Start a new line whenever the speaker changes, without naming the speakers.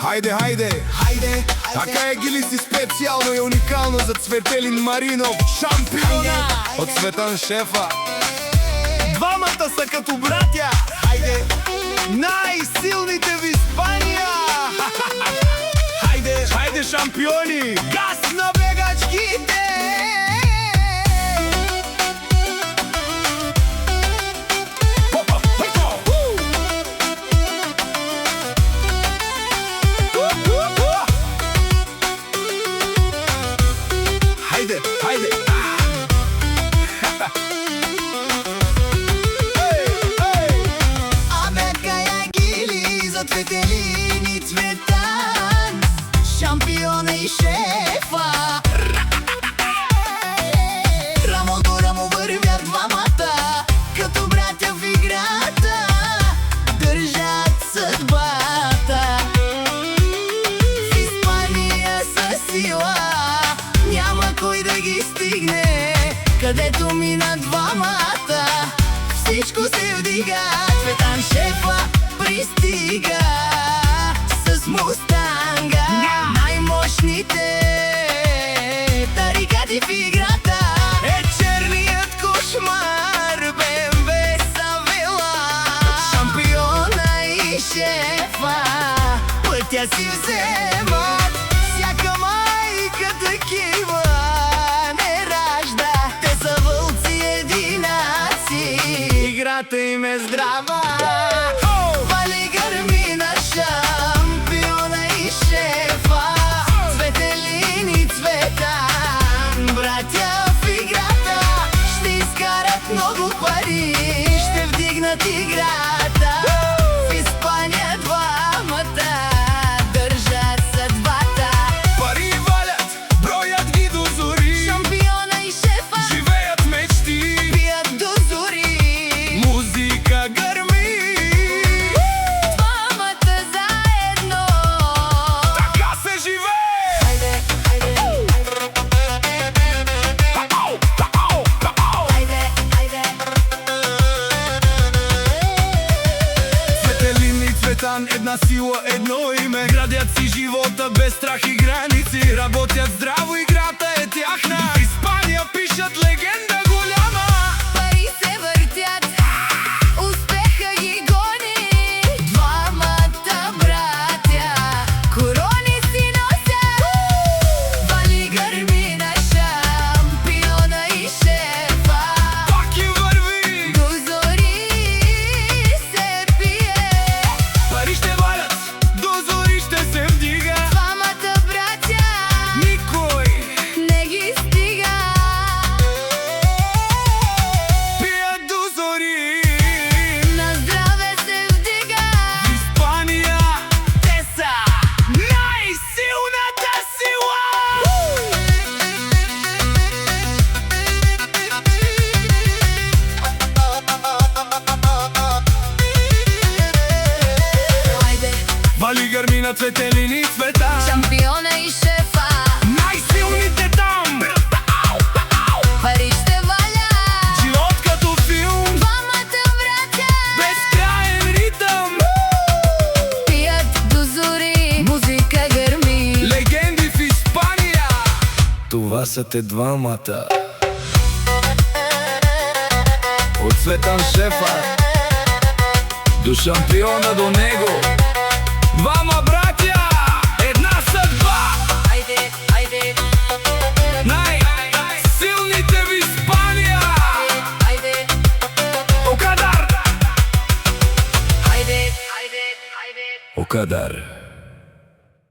Хайде, хайде, хайде, така е Гилиси специално и уникално за Цветелин Маринов, шампиона от Цветан Шефа. Двамата са като братя, хайде, най-силните в Испания. Хайде, хайде шампиони, газ на бегачките! Хайде, хайде!
Цветелин и Цветан, шампиона и шефа. Рамо до рамо вървят двамата, като братя в играта, държат съдбата. В Испания със сила няма кой да ги стигне, където минат двамата всичко се вдига. Цветан Шефа пристига с мустанга, най-мощните тарикати в играта е черният кошмар БМВ Савела. Шампиона и шефа пътя си вземат, всяка майка такива не ражда. Те са вълци единаци, играта им е здрава. Шампиона и шефа, Цветелин и Цветан, братя в играта, ще изкарат много пари, ще вдигнат играта. В Испания двамата държат съдбата.
Пари валят, броят ги до зори,
Шампиона и шефа
живеят мечти,
пият до зори.
музика гърми, една сила, едно име. Градят си живота без страх и граници. Работят здраво, играта е тяхна. Испания пишат легенда голяма.
Пари се въртят, успеха ги гони. Двамата братя корони си носят. Вали гърми на шампиона и шефа,
Пак им върви,
до зори се пие.
пари ще валят, до зори ще се вдига.
Двамата братя
Никой
не ги стига.
пият до зори.
На здраве се вдига.
В Испания те са най-силната сила.
Хайде,
Вали гърми на Цветелин и Цветан,
шампиона и шефа,
най-силните там.
пари ще валят.
Живот като филм,
Двамата братя
безкраен ритъм,
пият до зори, музика гърми.
легенди в Испания. Това са те двамата. От Цветан Шефа до шампиона до него. Двама братя, една съдба.
Хайде, хайде,
Най-силните в Испания.
хайде,
Окадар.
хайде, хайде, хайде.
Окадар.